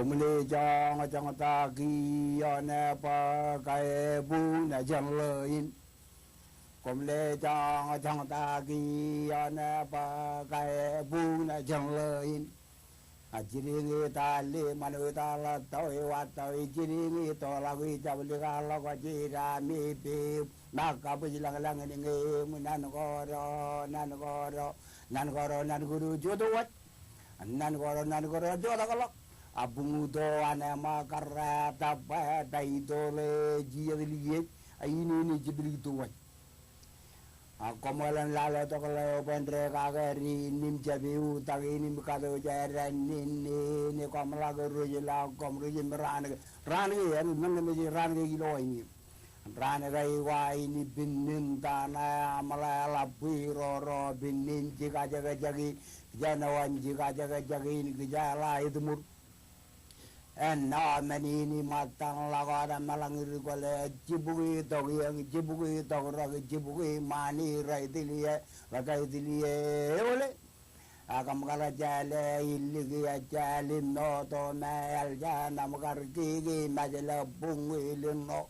cũng lê cho ta kia nè pa cái bu nè chẳng lời cũng lê cho ta kia nè pa cái bu nè chẳng lời chỉ nghĩ ta lê mà người ta là tôi và tôi chỉ nghĩ tôi là người ta bây giờ là có chỉ ra mi pi mà cả bây giờ là người nghe mình nan có rồi nan guru cho tôi nan có rồi cho ta có abung do anama karra tabba dai dole jiyadiliye ayini ni jibli tuwa komalan lala to kala pendre kagari nim jabiu tagi nim kado jaran ni komala guru jila komru jimran ran ye nan me ran ge gilo ini ran gai wa ini binnin dana amala la biro binnin jiga jaga jagi janawan jiga jaga jagi ini gejala itu mur mani ni matang lagada malangir gole jibui togi jibui mani rai diliye lagai diliye ole agam kala jale iligi jale no to mel jana magar tigi majala bungi lino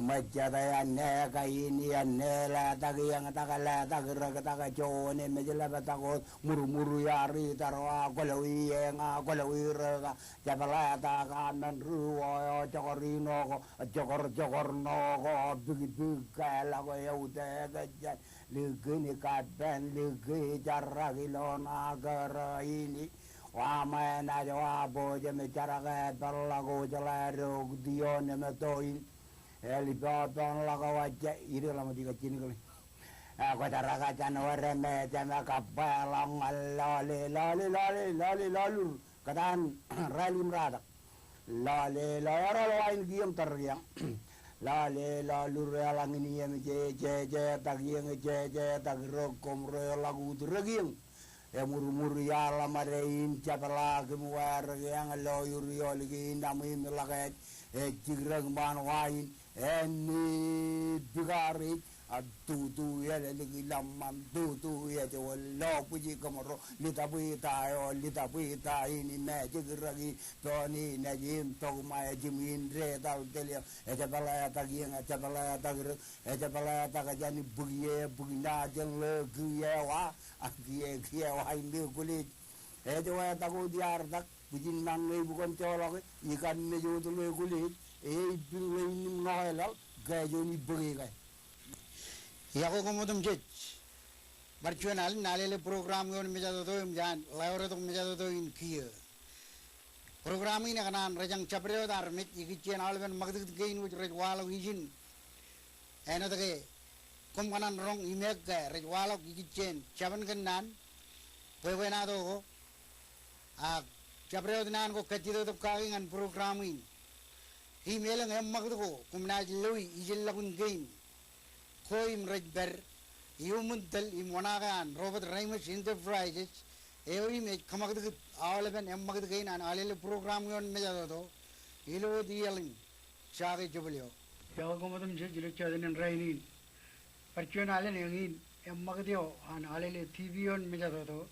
majada ane kaini ane la tagi yang takala tagira taga jone majala batago muru yari tarwa golawi nga golawi raga jabala taga man ruwa jogorino jogor no go big kala go yaude gajan ligini kaben ligi jaragilo nagara ini wa mana wa boje me jaraga dalago jalaro dione me toin eli baton la kawaja iri lama tiga cini kali aku cara kacan wareme jama kapalang lali kadan ralim rada lali lain giam teriang lali relang ini yang je tagiang je tagirokom lagu tergiang ya muru ya lamarein capala kemuar yang loyur yoligi nami melakat cigrang ban wain eni bigari atu ya lagi lamam tu ya jawalo puji kamaro lita puita ini na cigragi toni na jim to mai jimin re dal telia ejabala tagajani bugina jeng le giyawa giyawa ini kulit ejawa tagu diar tak bujin nang le bukan colok ikan ne jo tu le kulit bilai ni ngoelal gajo ni beri kai ya ko komodum jet virtual nalele program yon meja to jan laure to meja to in kiye program ini kanan rajang chapreo dar mit ikichen alben magdit gein wit rej walo ijin eno tage kom kanan rong imek ga rej walo ikichen chaban kanan pewena to ko a chapreo nan ko kachido to kaingan program ini email ang magdo ko kumna loy ijil lakun gain ko im rajber yumundal imwanagan Robert Ramos Enterprises im kamagdo awalaban magdo gain an alele program yon meja do ilo dialing chage jublyo jaw ko modum je jilo chaden rainin parchon alen ngin magdo an alele TV yon meja do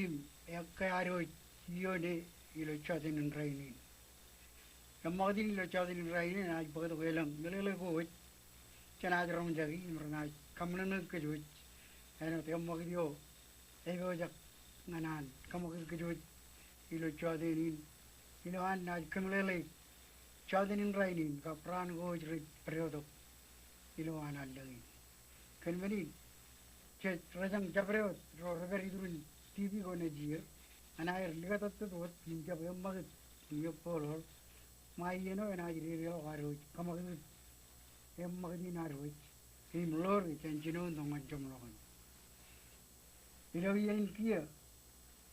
im yakaro yone ilo chaden rainin Kemudian lo cakap raine nak bagai gelang, gelang kuat, cina jerom jagi, merana kamunan kejut, eno tiap makdio, ego jak nganan, kamu kejut, ilo cakap ilo an nak kemudian cakap raine, kapran go jerit periodok, ilo an lagi. Kemudian cek rajang japeriod, roberi turun TV go nejir, anak lihat tu tu, lihat yang magat, lihat polor. Mai yeno ena jiri rio haruj kamak magdi naruj him lor chanchino dongan jomlokan ilo yen kia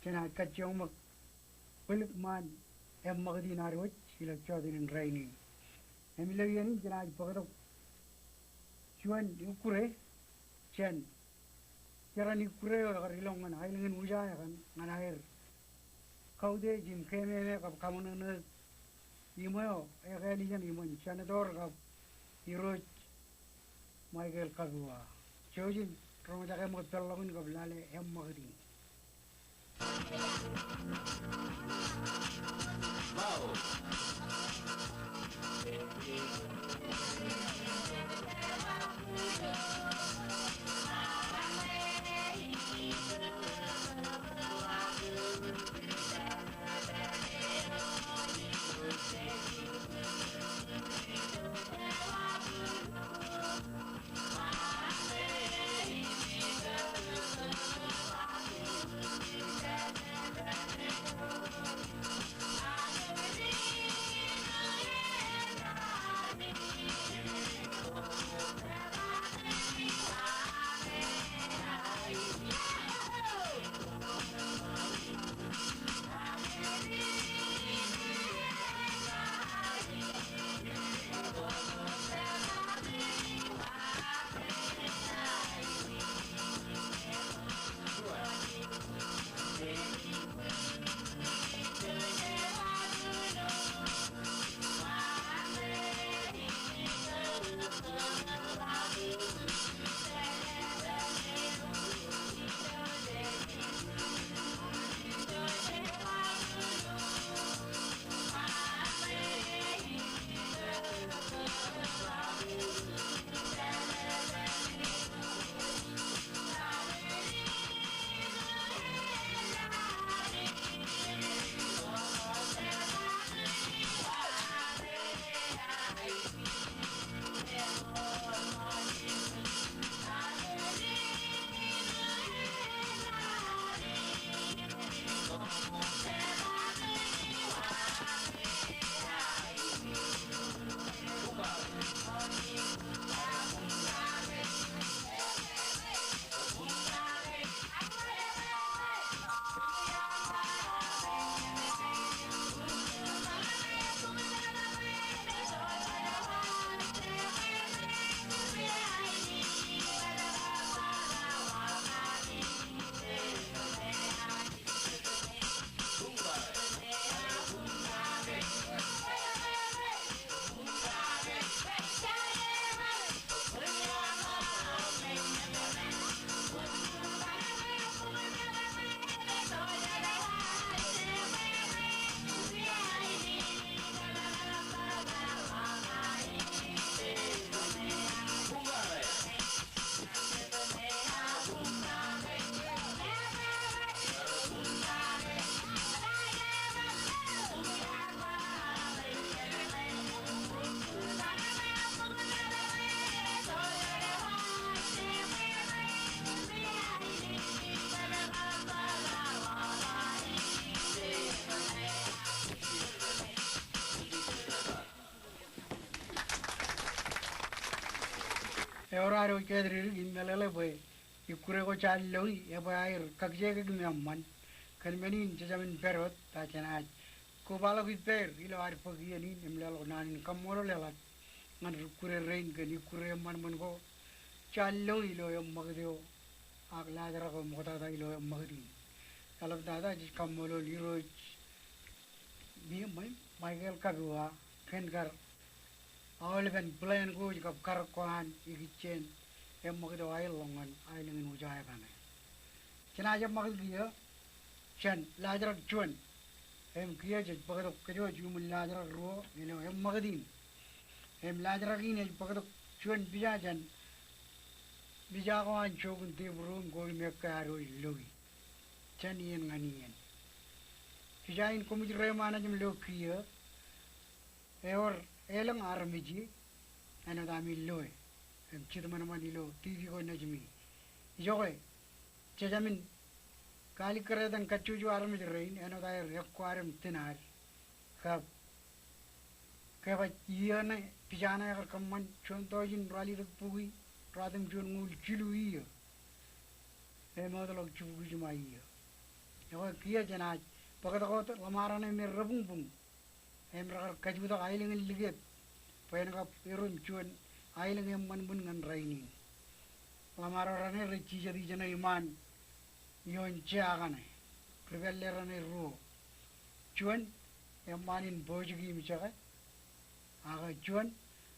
chana kachong pelik man magdi naruj ilo chodin raini emilo yen chana pagaro chuan ukure chen jarani kure or ilongan hailingen ujaya kan nganaher kaude jim keme kap kamunan Imo, kaya niyan imo senador ka Hiroj Michael Kagua. Jojin, kung taka magdalawin ka bilale magdi. Eoraro kedri in Alele way. You kurego challo, ever kakjeg man. Can many in Jamin Perot, that an ad. Kubala with bear, you are forgetting him nan in Camorola. And Kure rain, can you Kure Manmongo? Challo, ilo Magdio, Agladra of Motata ilo Magdi. Alavada is Camolo, Liro, Michael Kabua, Kengar. All even plain good of Karakan, Ikichen, Emogdo Island, Island in Ujayabane. Chinaja Magagia, Chen, Ladra Chun, created Pocket of Kajo, human Ladra Ro, Magadin. Ladragin is Pocket of Chun Bijajan, Bijago and Chogun Tip Room, going Mekaro, Louis, Chani and Ganian. Fijain Committee Management Look here, or Elang Armiji, and Adami Loe, and Chitamanamani TV go Najmi. Joy, Chajamin, Kalikara and Kachuju Armij rain, and I require Tinar. Have Kavatiana, Pijana, or command Chontojin Rally the Pui, Radam Junul Chilu, a mother of Chugujuma. Your Kia Janaj, Pagatot, Lamarana, and Rabum. Emra Kajuda Island in Liget, Penga Perum Chuan, Island in Manbun and Raining. Lamara Richie region Iman, Yon Chagane, Preveller and a row. Chuan, a man in Bojigi Michaga, Aga Chuan,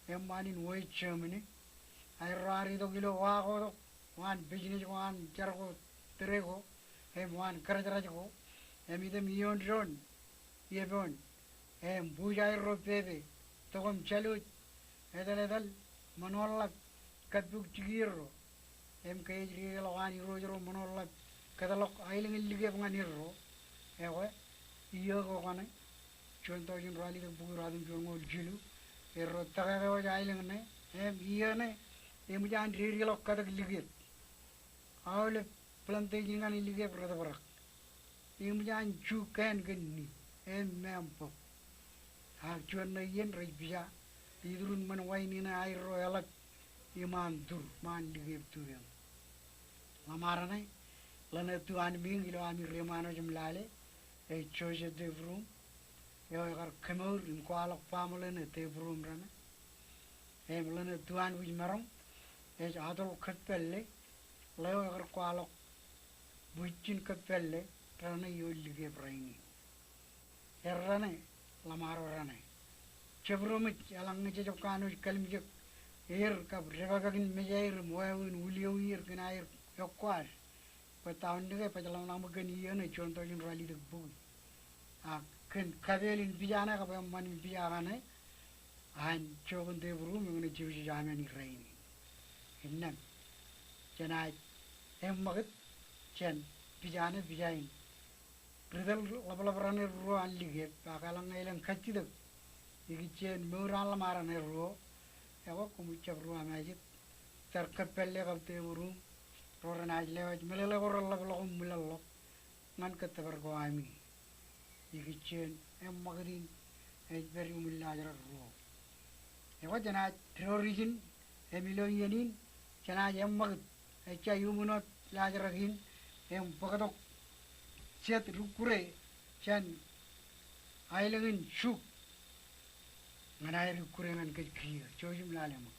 a man in West Germany. I rari the Gilo Wago, one business one, Jargo, Terego, wan kerja ko ide mion ron ye bon bujai ro pebe togom chalut edal manolak kaduk chigiro kay jiri lawani ro jero manolak kadalok ailing lige panganiro ewe iyo ko kane chonto jin rali de bugu radum jongo jilu ero tagaga o ailing ne iyo ne jan jiri lok kadak lige awle plante jingan lige brada barak jan chu kan gni mempo ha chuan na yen rai bisa tidurun man waini na airo elak iman dur man lige tu yang lamarane lana tu an ming ilo ami remano jumlale choje de vrum yo gar kemur im kwalak pamule ne te vrum rana lana tu an wi marom adol khatpelle layo gar kwalak bujin khatpelle rana yo lige braini errane lamaro rane chebromit alang ne jokanu kalmje kab revagin mejair moawin uliawir kinair yokwar pataun de pajalang nam gani yene chonto jin rali de bu ken kadelin bijana ka man bijana an chogun de buru mene jiwi jamani raini innan janai magat chen bijana bijain ridal labalabrane ro an lige pakalang elang kachide igichen mural marane ro ewa kumucha ro amajit terkepelle kabte buru rorana lewaj melele goralla blogum milalo ngan katabar ko ami igichen magadin beri umillajara ro ewa jana terrorism emilo yenin jana magad cha yumunot lajaragin pagadok chat rukure chan ailangin shuk manai rukure ngan kajkiya chojum lalema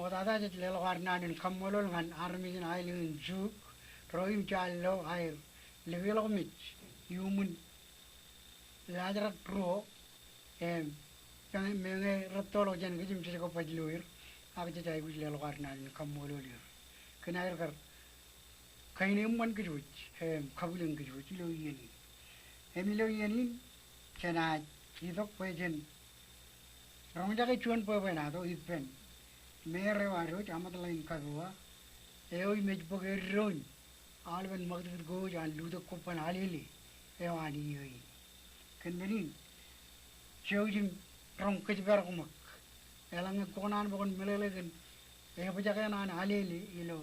mo dada jet lelo warnanin kammolol ngan armijin ailin juk roim challo ai levelo mit yumun lajarat pro yang menge ratolo jan gijim chiko pajluir aga jai guj lelo warnanin kammolol yer kenair kar kaini man gijuj kabulen gijuj lo yeni emilo yeni chana idok pejen rongja ke chuan po bena do ipen mere waro chamat lain kadwa eoi mej boge ron alben magdir go jan ludo kopan alele ewani yoi kenmenin chojim rong ke bergumak elang konan bogon melele gen e bajaka nan alele ilo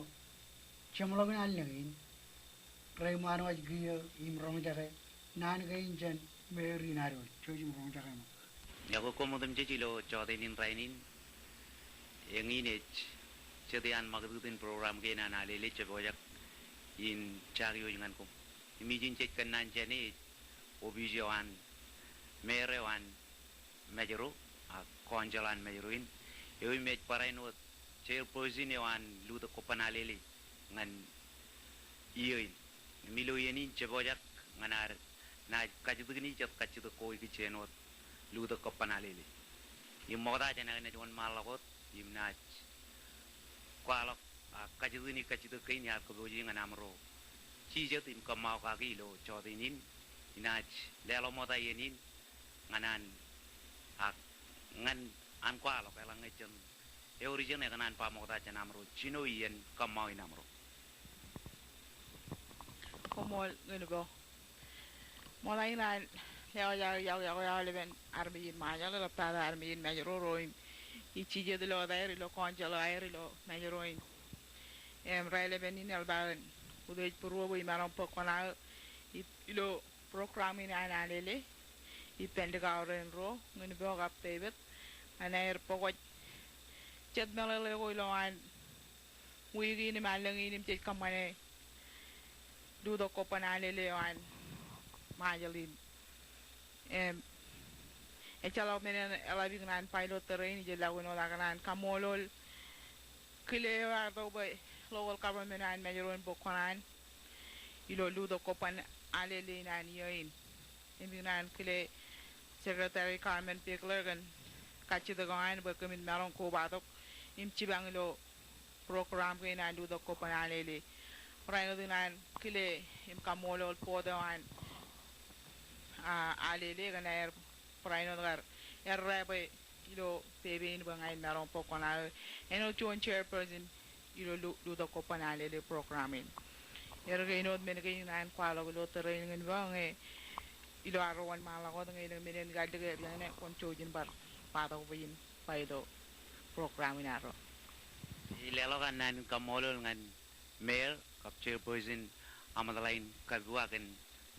chemlog nan lengin ray manwaj giya im rongja ke nan ge injan meri naro chojim rongja ke Yago komodem jejilo jodenin rainin yangine chedian magdudin program ke na alele chebojak in chariyo jangan kum imijin cek kanan jane obijoan merewan majero konjalan majeruin yoi mej parainot chairperson yawan luda kopan alele ngan iyoin milo yenin chebojak nganar na kajudugni jat kachudu koi ki chenot luda kopan alele im moda jana na jon malakot im nach kwalok kajuduni kachudu kain ya ko boji nganamro chi jet im kamau ka gi lo chodinin inach lelo moda yenin nganan ngan an kwalok elang echen e origin e kanan pa moda janamro chino yen kamau inamro komol ngene mola ina ya leben armiin majal la pada armiin majro roim I chije de lo dair lo konjalo air lo majroin raile benin alban udej purwo bo imaron pokona ilo program in Alele I pendegauren ro ngene bo gap tebet anair pokoj chet melele ko lo an wigi ni malangi ni chet kamane dudo kopanalele an majalin echalo menen elabi nan pilot terrain je laguno laganan kamolol kile wa do boy local government an majoron bokonan ilo ludo kopan alele nan yoin imbinan kile secretary Carmen Picklergan kachi de gan bo komin maron ko badok imchibang lo program ke nan ludo kopan alele raino dinan kile im kamolol podan alele ganer praino gar errebe ilo pebin bangain maron pokona eno chon chairperson ilo ludo kopanale le programming ergeino men ke nan kwalo lo terrain ngin bange ilo arwan mala ko ngin menen gadde yang ne kon chojin bar pado bin paido programming aro ilelo kanan kamolol ngan mayor kap chairperson amadalain kalbuaken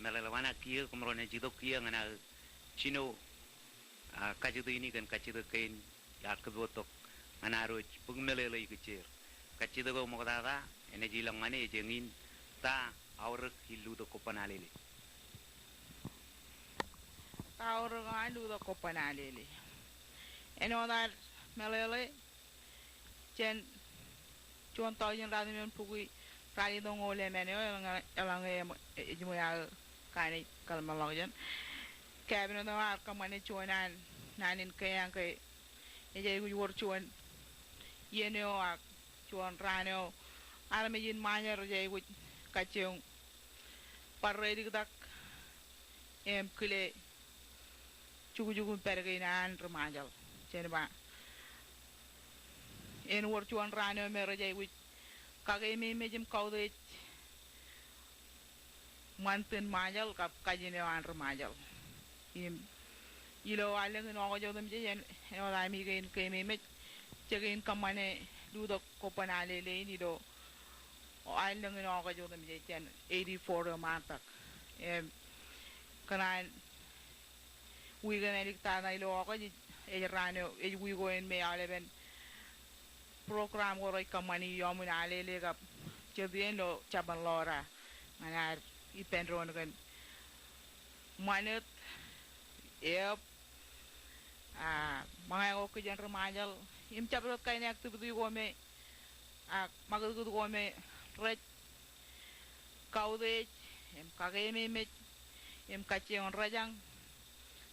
melelawana kia kumrone jidok kia ngana chino kajidu ini kan kajidu kain ya kebutok anaroj pugmelele ikucer kajidu go mogdada energi lamane jengin ta aur hilu do kopanalele ta aur gandu do kopanalele eno dar melele chen contoh yang rada men pugui radi do ngole mene elang ejmoya kani kalmalogen cabin no ar kamane chuanan nanin kayang kay ejay gu wor chuan yeneo ak chuan raneo armeyin manyer jay gu kacheung parredi dak kile chugu pergainan rmajal chenba en wor chuan raneo mere jay gu kagay mejem kaude manten majal kap kajine an rmajal ilo aleng no go jodum je yen no la mi gen ke me me chegin kamane ludo kopanale le ni do o aleng no go jodum je ten 84 matak kanan wi gan elik ta na ilo go e rano e wi go en me aleven program go roi kamani yomun alele gap chebien lo chaban lora manar ipendron gan manet mga ko kyan remajal im chabrot kay nek tu du gome ak magad gud gome rech kaude em kage me em kache on rajang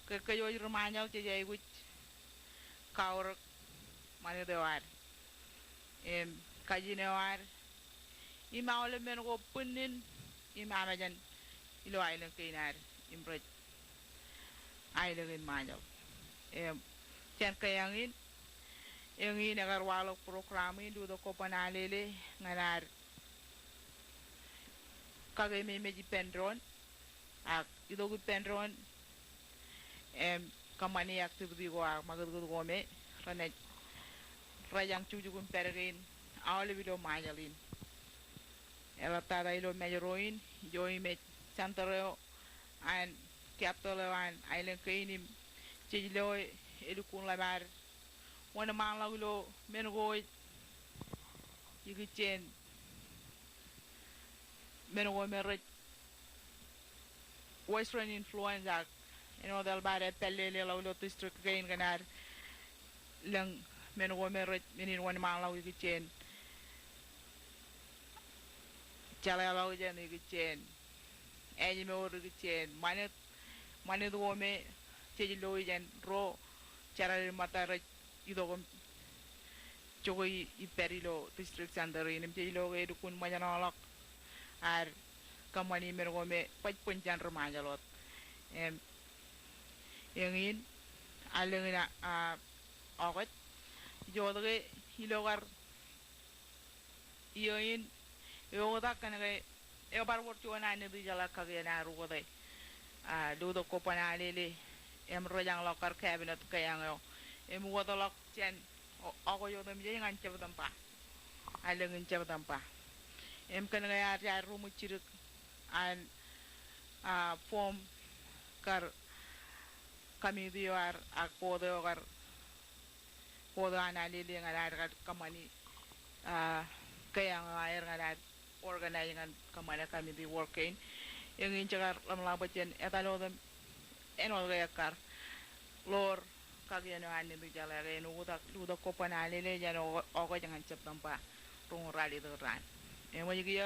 ke kayo rumanya che jay wich kaur mane de war em kajine war ima ole men go punin ima majan ilo ailen kainar im rech ailen manyo em chen kayangin engin agar walok program du do ko panalele nganar kage me meji pendron ak idogu pendron em kamani activity go ak magad go me ranek rajang chujugum pergin awle video majalin ela tada ilo mejeroin joy me santoro an capital an island kainim chilo edukun labar wana manglagulo mengo yigichen mengo merre western influence ak dal bare pellele lawlo district gain ganar lang mengo merre menin wana manglaw yigichen chala law jen yigichen eji me wor yigichen manet do me chilo jen ro charal matara idogom jogoy iperilo district center inim chilo e dukun majanolok ar kamani mergome pajpunjan remajalot em yengin alengina a ogot jodge hilogar yoin yoda kanage e bar wortu onane du jala kagena rugode a do ko panalele em rojang lokar cabinet kayango em wodolok chen ogo yo dem je ngan cebam pa alengin cebam pa em kan ga ya rumu ciruk an a form kar kami diwar ak podo kar podo analili ngara kamani kayang air ngara organizing kamana kami di working yang incagar lamlabat chen etalo dem enol ga kar lor kageno ane du jala re no uda ko panale le jano ogo jangan ceptam pa rung rali do ran e mo yigi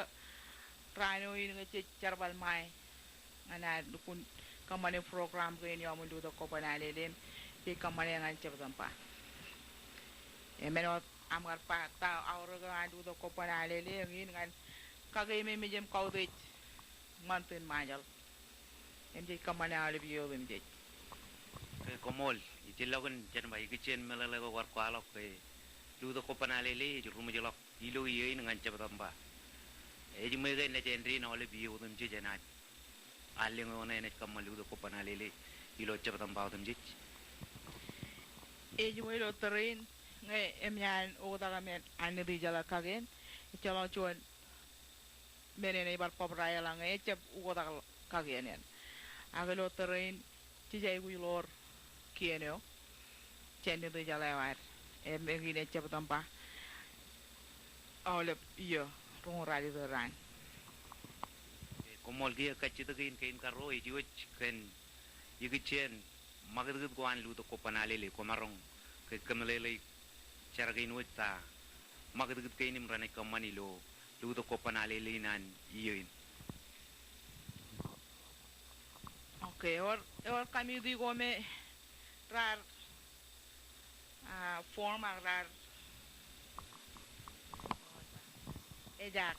rano in nge charbal mai ana dukun kamane program ko en yamu du ko panale le ke kamane ngan ceptam pa e meno amar pa ta awro ga du ko panale le ngin ngan kagay me jem kawde manten majal em je kamane ale biyo em je ke komol itilagon jan bai gichen melale go war kwalok ke ludo ko panalele rumu jelok ilo yei ngan chabamba e ji me ne jenri no le biyo dum je jana alle ngone ne kamal ludo ko panalele ilo chabamba dum je e ji mo lo terrain nge em yan o daga men ane di jala kagen chalo chon menene bar pobraya la nge chap o daga kagen en agelo terrain ti jay gu lor kieneo chende do jala war e mengi ne chap tampa awle iyo rung rali do ran komol gi ka chita gin kain karo e jiwech ken yigichen magad gwan ludo ko panalele ko marong ke kamlele charagin wita magad kain imrane kamani lo ludo ko panalele nan iyoin okay or kami di gome rar form rar ejak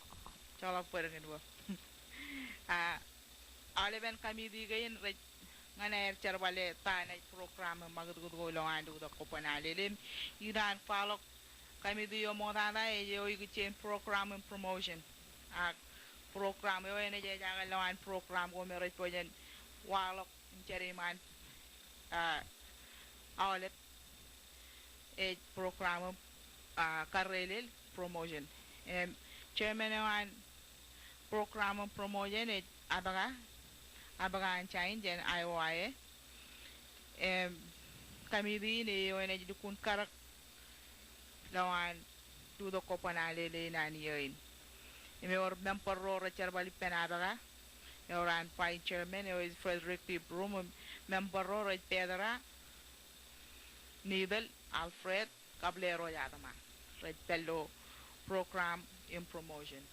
chala perengin bo ale ben kami di gain re ngana er charbale tane program magad go lo andu da ko panale lim idan follow kami di yo modada e yo chen program and promotion program yo ene je jaga lo an program go me re pojen walok cari man awlet e program karrelel promotion chairman an program promotion e abaga anchain jen IOI kami di ne yo ene dukun karak lawan tudo ko panale le nan yoin ime or member ro charbali penabaga Yoran Pai Chairman, is Frederick P. Brum, Member Pedra, Needle, Alfred, kablero yata ma red pello program in promotion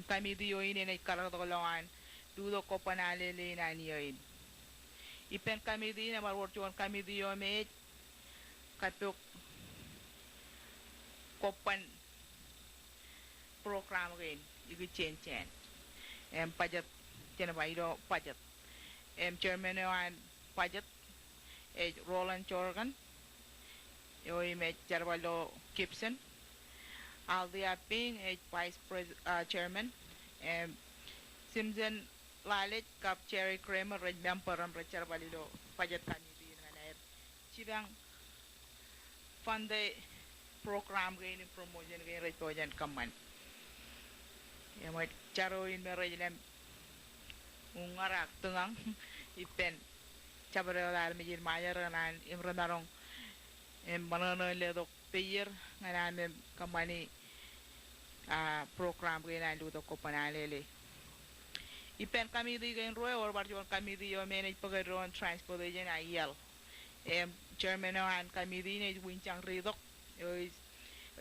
kami diyo ini karatoloan dudo ko panalele na niyoin ipen kami di na marwortuan kami diyo me katuk kopan program rin igi chen pajet tinabaydo pajet chairman wan pajet Roland Jorgan yoy me Jarvalo Gibson Aldi Aping vice chairman Simpson Lalit Kap Cherry Kramer red member am Jarvalilo pajet kami di nganair chibang fund program gain promotion gain red projan kaman yamat charo in merejlem ungarak tungang ipen cabreo dal mijir mayer nan imranarong banana le dok peyer nganan kamani program gain an do ko panalele ipen kami di gain roy or barjon kami di yo manage pagaron transportation ayel chairman an kami di ne winchang ridok yo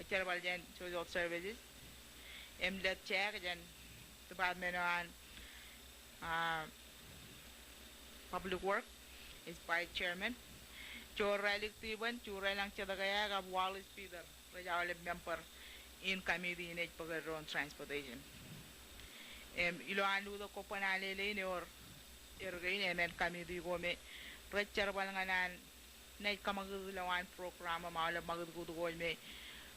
chairman jan social services let check jan department on public work is by chairman chora electiban chura lang chadagaya gab wall speeder rajawale member in committee in pagaron transportation ilo anu do ko panalele ne or ergain men committee go me rechar balanganan nay kamagulawan program maala magudgo go me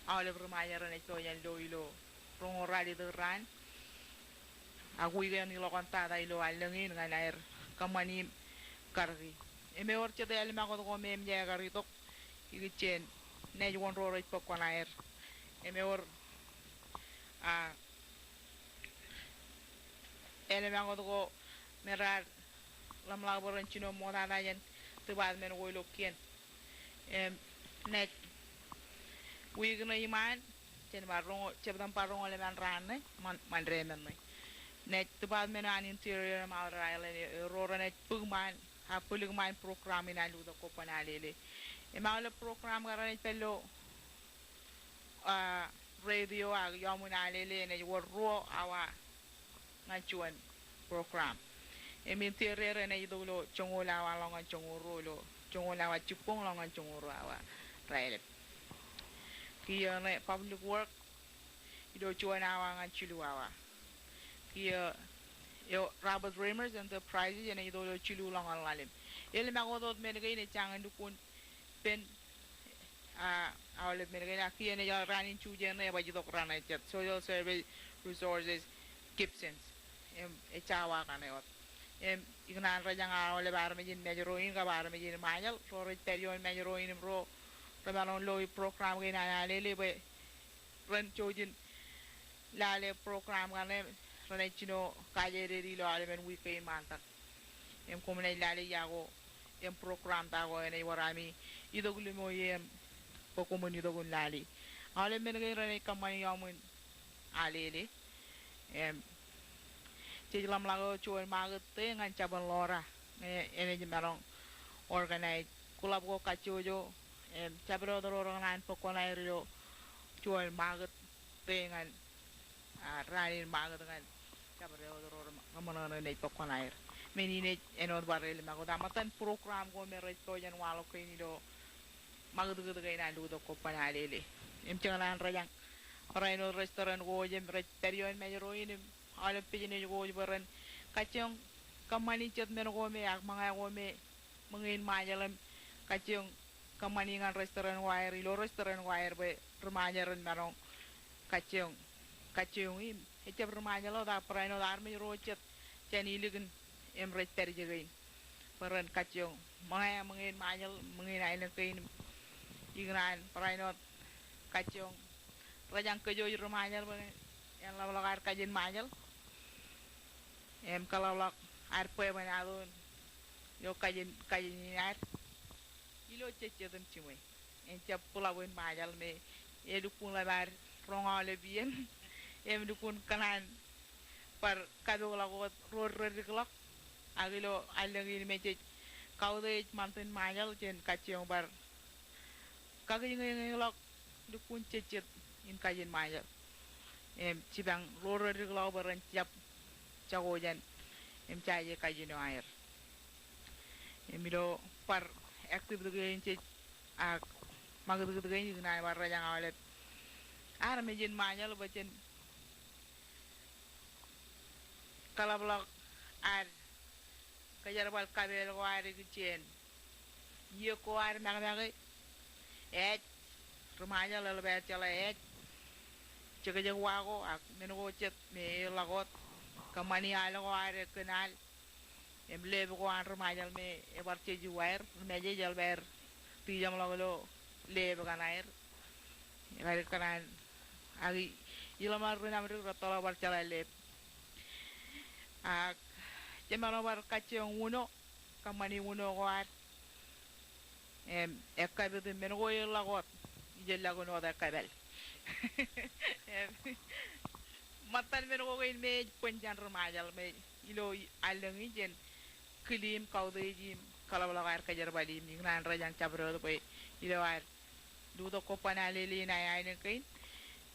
awle bermayar ne to yan do ilo rongo rali de ran agui gan ilo konta ilo alengin nganair kamani kargi eme or chede al mago go me mja gari tok igichen ne won ro ro pok konair eme or ele mago go merar lam la boran chino moda na yen tibad men go lo kien net wi gna iman chen marong chebdam parong ole man ran man remen net tibad men an interior mal raile rora net pugman ha pulugman program ina lu ko panalele e mal program garan pello radio ag yamunalele ne wor ro awa ngachuan program e min interior ne idolo chongola wa longan chongoro chongola wa chupong longan chongoro awa raile kia ne public work ido chuan awa ngan chiluawa kia yo Robert Ramers Enterprises and ido chilu longan lalim ele magodot menegay ne changan dukun pen awle menegay kia ne ranin chujen ne bajidok ranay chat social service resources Gibsons chawa kanayot ignan rajang awle bar mejin mejeroin ka bar mejin mayal for period mejeroin bro Ramalon loy program gina Alele be ren chojin lale program gane ren chino kaje re lo alemen weekend mantak komune lale yago program ta go ene warami idoguli mo pokomuni dogun lali alemen ge ren kamani yamun Alele Chilam lago chuan magot te ngan chaban lora ene jimarong organize kulab go kachojo cabro dorong nan pokona rio chuan magot te ngan ranin magot ngan cabro dorong ngamana ne pokona ir meni ne enod barel magot amatan program go mere to jan walo kini do magot go ga nan do ko panalele changalan rajang raino restaurant go jem period mejeroin ala pijine go baran kacang kamani chat men go me ak mga go me mangin majalam kacang kamani ngan restaurant wire ilo restaurant wire be remajaran marong kacang im ecap remajalo da praino dar me ro chat chani ligen emret terjegain baran kacang mga mangin majal mangin ailen kain igran praino kacang rajang kejo remajal bane yang lagar kajin majal kalau lak arpe manadun yo kajin air ilo cecedem cimwe cap pulawin majal me edukun labar rongale bien dukun kanan par kado lagot ror riklok agilo alengi me cec kaude manten majal jen kaciyong bar kaging lok du kun cecet in kajen maya cibang loro rig lo baran tiap cagojan caje kajen air milo par aktif du gain cec ak magad du gain na war rajang awalet ar mejin maya lo bacen kalablok ar kajar bal kabel ko ar gicen ye ko ar mag mag remaja la bet chala cega jeg wago ak men go cet me lagot kamani ala ko are kenal em lebe ko an remaja me e bar ceji wair me je jal ber ti jam lo lebe kanair ngai kanan agi ilamar renam ru tola bar chala leb ak jemano bar kache uno kamani uno ko ar ekkabe de men go lagot jella go no da kabel matan men go in me ponjan remajal me ilo alangi jen kilim kawde jim kala wala gar kajar bali mi nan rajang cabro ko ilo war du do ko panale li na ay ne kay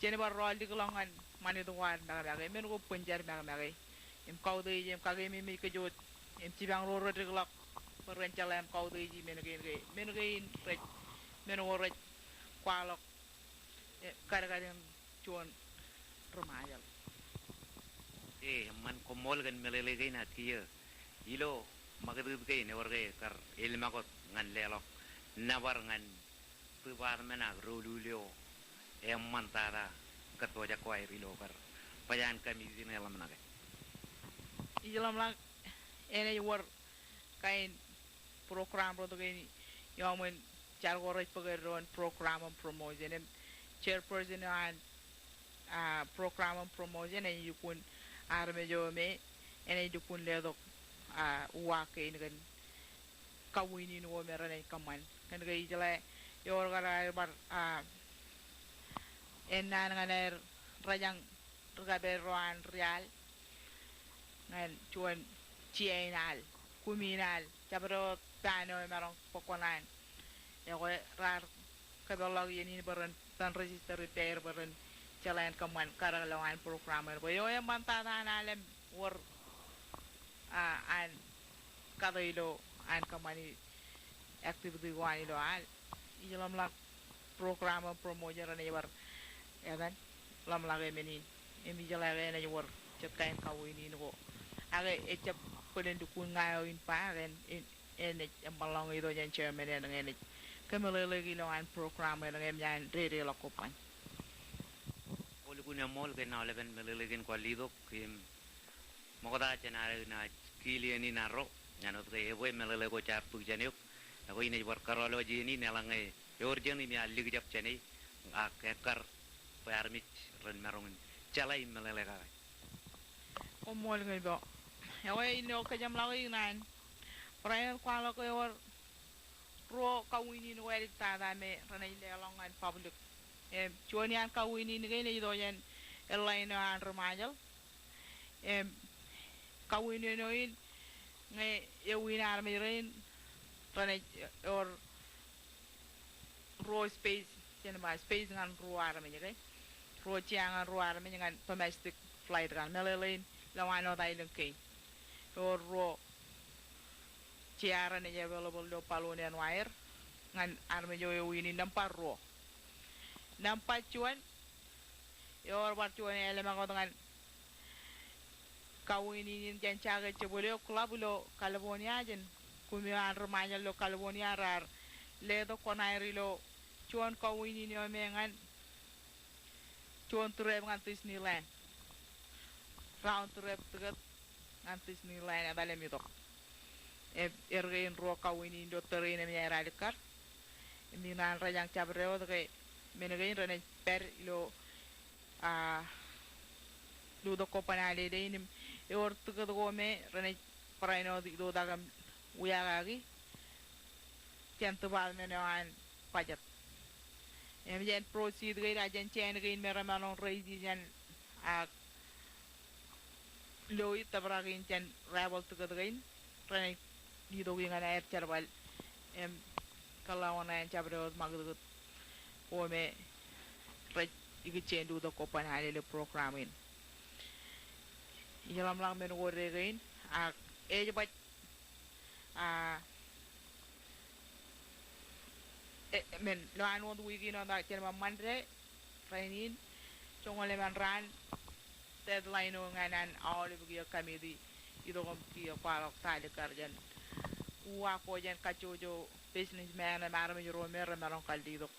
jen bar rol di longan mani do war da ga men go ponjar da ga im kawde jim kage mi ko jot im ci bang ro ro de lok perencalam kawde jim men gay rek men go rek kwalok kar-karin cuan remajal man komol gan melelege na kiye ilo magadu ke ne warge kar ilma ko ngan lelo nabar ngan tubar mena rolulio man tara katwa jakwai rilo kar payan kami dine lam nage ilam lang ene war kain program ro to gani yamen char goraj pagaron program promotion chairperson and program promotion and you kun arme jo me and you kun le dok wa ke ngan kawini no me rane kaman kan ga ijala yor gara bar en nan nganer rajang gabe roan real ngan chuan chienal kuminal cabro pano marong pokonan ya ko rar kabalog yeni baran tan register repair baran jalan kaman karalawan programmer boyo yang mantana alam war an kadailo an kamani activity wani do al ilam lak programmer promotion rani war ya kan lam lage menin emi jalage na war cetkain kawini no age ecap peden dukun ngayo in pa ren en embalong ido jan chairman en ngene kemelele giloan program en ngem jan rere lokopan olukuna mol ke na leven melele gen kwalido kim mokoda chanare na kilieni naro nyanot ke ewe melele ko char tu janiuk ako ini war karolo jini nelange yorjeni mi alli gjap chani akekar permit ren marong chalai melele ka omol ngebo yawe ino kajam lawi nan prayer kwalo ko yor ro kawini no wari tada me rana ile longan public chuani an kawini ni gene do yen elaino an remajal kawini no in nge yewina arme rein rana or ro space yen ma space ngan ro arme ni gay ro chiang ro arme ngan domestic flight kan melelein lawano dai lengke or ro ciara ne available do palonian wire ngan arme jo wini nampa ro nampa cuan yor bar cuan ele ma ko ngan kawini nin jancaga cebole klabulo california jen kumi an remanya lo california rar le do konairi lo cuan kawini ni me ngan cuan trip ngan Disneyland round trip tegat ngan Disneyland adale mi tok ergen ro kawini do terine mi era dekar mi nan rajang cabreo to ke menegen rene per ilo lu do kopanale de nim e or tuga do me rene praino do dagam uyagagi tianto bal menan pajat em jen proceed ge rajan chen ge mera manon reisi jan a loy tabragin chen rabol tuga do ge rene di do ngana air charbal em kalawana en chabro magdut ome raj igichen do the kopan halele program in yalam lang men go regain a ejabat a men lo anod wigi no da chen mandre trainin chongole man ran deadline nganan awli bugi kamidi idogom ki palok tali karjan uwa ko jan kachojo businessman maram juro mer maron kaldi dok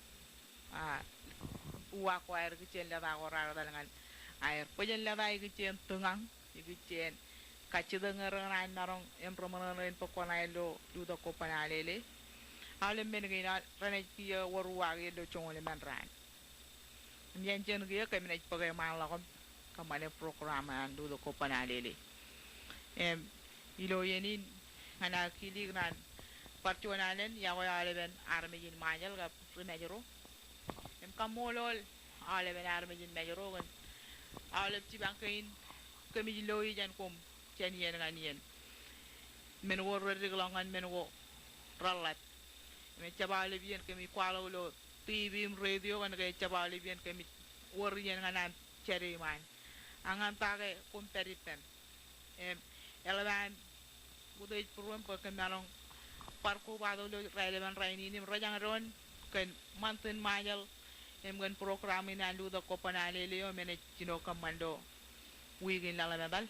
uwa ko air gichen la da ora dalangan air pojen la da gichen tungang gichen kachida ngaran marong empromonen pokona lo dudo ko panalele ale men gina rane ki waruwa ge do chongole man ran mien chen ge ke men page man la kom kamane program an dudo ko panalele ilo yenin ana kili gran partuanalen ya wa aleben armejin manjal ga primejero kamolol aleben armejin mejero gan aleb ti bankain kami loyi jan kom chen yen ngan yen men wo reglongan men wo ralat me chabale bien kami kwalo lo tv radio kan ga chabale bien kami wor yen nganan chere man angan tage komperitem elaban budai program ko kanalong parko bado lo relevan raini nim rajang ron kan manten majal gan program ina lu da ko panale yo mene chino kamando wigin la dal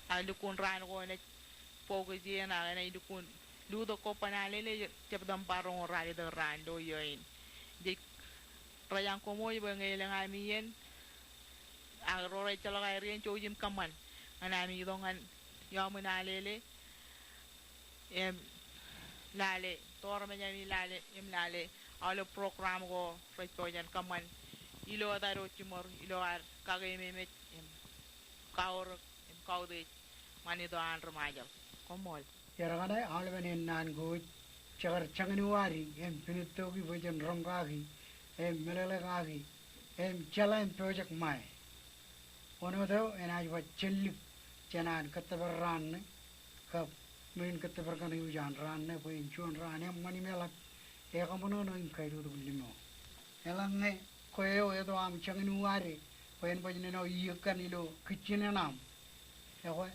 alu kun ran ko ne pogo jena na idukun lu da ko panale le jabdam parong rali da rando yoin de rajang ko moy ba ngay la ngamien agro re chalo ga rien chojim kaman anami dongan yamuna lele lale torme nyami lale lale alo program go repojan kaman ilo daro timor ilo ar kage memet kaur kaude mani do an remaja komol yaragane alwene nan go chagar changnuari pinito ki bojan rongagi melele gagi chalan project mai ono do enaj ba chelli chanan katabaran ka min katabarkan yujan ran ne po inchon ran mani melak ekamono no inkai do limo elangne koyo edo am changnuari pen bojne no yukan ilo kichine nam ewa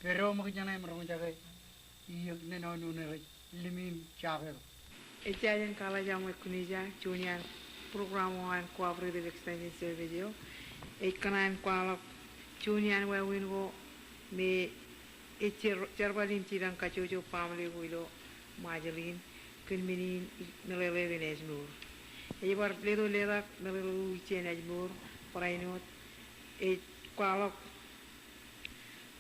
pero mo jana mro jaga yuk ne no no ne limim chabe ejajan kala jamu kunija junior program one cooperative extension service ekanan kwala junior we win go me cherbalin tirang kajojo family wilo majalin kunminin melele venesmur ebar pledo leda melelu chenajmur parainot kwala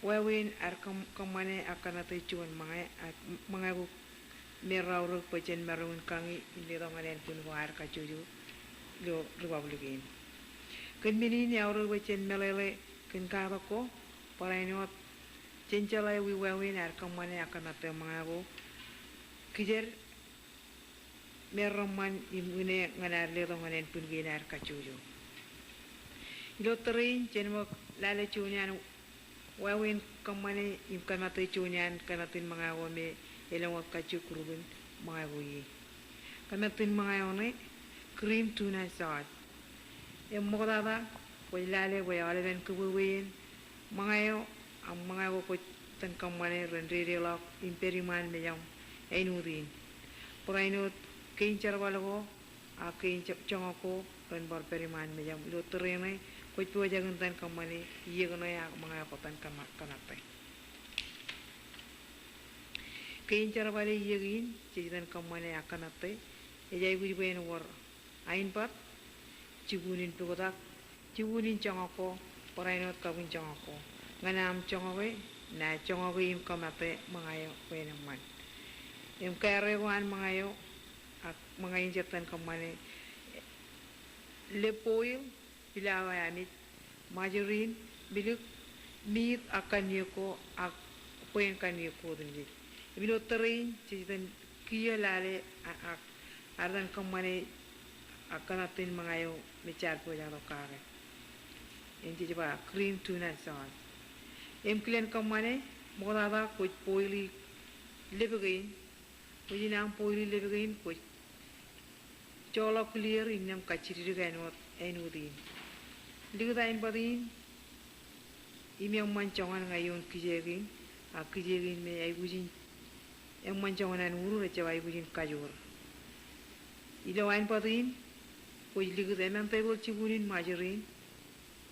wewin ar kamane akan atau cuan mangai bu merau ruk pajen merun kangi ini ronganen pun war kacuju lo republikin kan mini ni aur pajen melele kan karoko parainot cencalai wewin ar kamane akan atau mangai bu kijer merman imune nganar le ronganen pun ginar kacuju ilo terin cenmo lale cunian wawin kamane imkan matay chunyan kanatin mga wame ilang wakachu kurubin mga wuyi kanatin mga one cream tuna sauce mokdada wailale wayaleven kubuwin mga yo ang mga ko tan kamane rendirilak imperiman meyang ainurin purainut kinchar walago a kinchap chongako ren barperiman meyang lo terene ko tuwa jagan tan kamane yegno ya mga patan kanate kinchar wale yegin jidan kamane akanate ejai bui ben wor ain pat cibunin pugodak cibunin chongako parainot kabun chongako nganam chongowe na chongowe im kamate mga yo wenaman im karewan mga yo ak mga injetan kamane lepoil pilawayamit majorin biluk mit akan yuko ak poen kan yuko dinji bilo terin citan kiya lale ak ardan kamane akan atin mga yo michar po jaro kare inji ba cream tuna sauce klen kamane mogada ko poili lebegin pujinang poili lebegin ko Cholo clear in them catchiri ganot and within. Ligdain badin, Imiam Manchongan ngayon kijegin, a kijegin me ay wujin, ang Manchongan and Uru at Jawai wujin kajur. Ilawain badin, which ligdam and table chiburin majorin,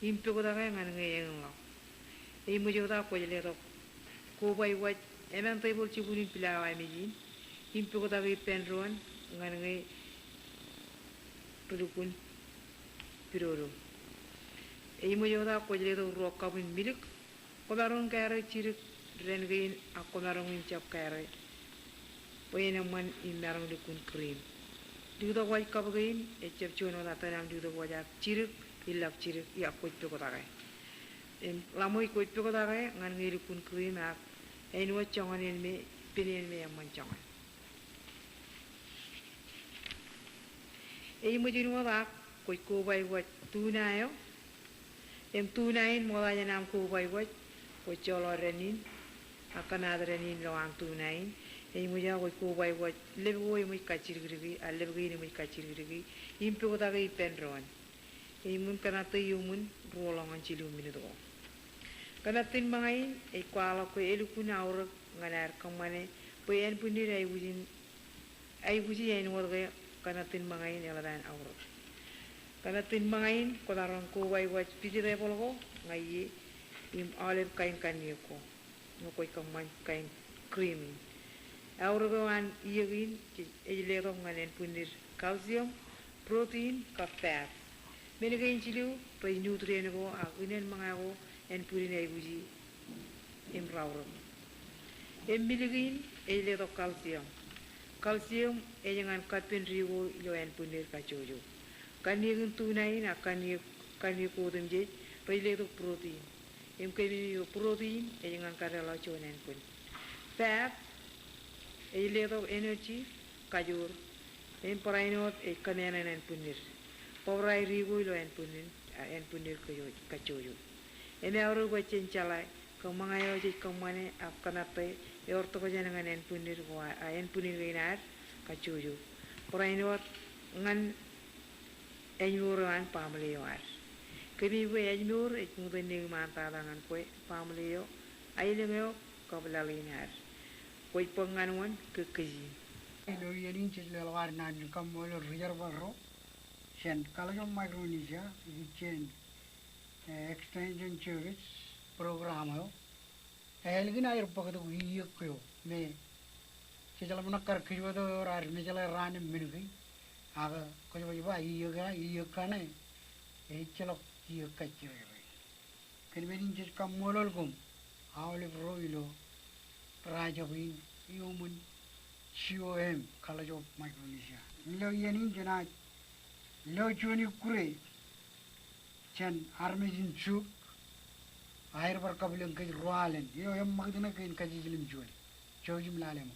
impegodagang and ngayang law. A mujoda quajalet go by what eman table chiburin pilaw I mean, impegodavi penron, ngangay Purukun Piroro. A mujoda quajalet rock up in milk, Codaron carry chirik, rengain, a codaron in chap carry. When a man in Maramukun cream. Do the white cup again, a chapchuno that I do the water chirik, he love chirik, ya quit pocotare. In Lamoy quit pocotare, and we could cream up, and what chong in me, pinning me a manchong. A mujino that could go by what 2-9, and 2-9 more than I'm go by what Jolo Renin, a Canada Renin, Loan 2-9. E muja ko ko bai wa levo e mui kachirigi a levo e mui kachirigi impo da ga penron e mun kana te yumun rolong an chilu minuto kana tin mangai e kwala ko elu kuna aur nganar kamane po en punir ai buji en wor kana tin mangai ne ladan aur kana tin mangai ko daron ko bai wa pijire bolgo ngai im olive kain kaniko no ko kaman kain creamy Aurgoan iogin, elegom and punir calcium, protein, fat. Menegain chilu, pay nutrient go, a winen mangago, and purine buji in raurum. Emiligin, a little calcium. Calcium, ejangan katpin rigo, yo and punir cachojo. Canigin 2-9, a canico them jet, pay little protein. Imkemi protein, ejangan caralacho and pun. Fat, a little energy, kajur, and parainot a canana and punir. Povrai rigulo and punir kachoyo. And our watching chalai, Kamangayo Kamane, Afkanate, Ortokojan and punir, and punir in kachoyo. Parainot, ngan enyuro and pamleo. Kini we enyur, it moving new mantadan and que, pamleo, Aileo, Coblalinar. Koi panganuan kekaji. Ilo yerin chisle lawar nan kamolo reservoir sen kalajom Micronesia ichen extension service program ho elgin air pagdo yekyo me chisala munakar khiwado ar me chala ran minugi aga kojo ba yekane e chalo yekachire kenberin chis kamolo gum awle roilo Rajawin, human, COM, College of Micronesia. Milo yenin jana, lo juni kure, chen armezin chuk, air bar kabilang kay roalen, yo yam magdana kay kajilim jual, chojim lalem.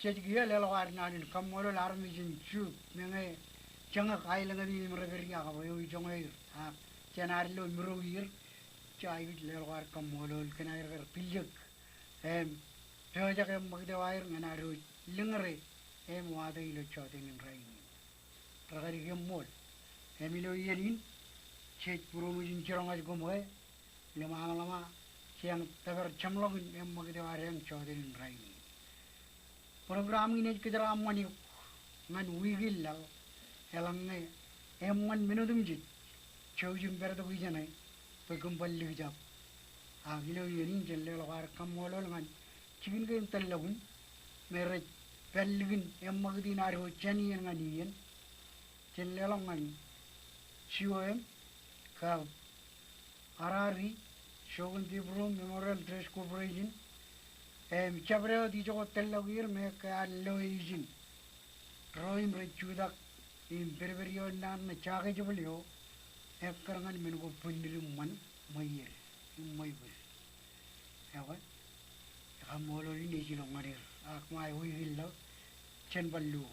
Jadi lelo arnanin kamolo larmi jin chu menge janga kai langa ni mreger ya ka yo jongai ha jenar lo mruir chai wit lelo ar kamolo kenair ger piljek Raja magde wair ngana ro lingre wada ilo chote nin rain ragari mol emilo yenin chet puro mujin chirongas gomoe lama lama siang tabar chamlog magde wair yang chote nin rain program ini kita ramani ngan wigil la elang man minudum jit chojum berda wijana pegumbal ligjap agilo yenin jelle logar kamolo ngan chikin ke talagun mere pelgin magdi naro chani ngani jelle longan siwem ka arari shogun dibro memorial dress corporation chabreo di jogo telogir me ka loizin roim rechudak im berberio nan na chage joblio ekkarangan men go pundirum man mayer maybul yawa kamolo ini sino ngarir ak mai wi hillo chen ballu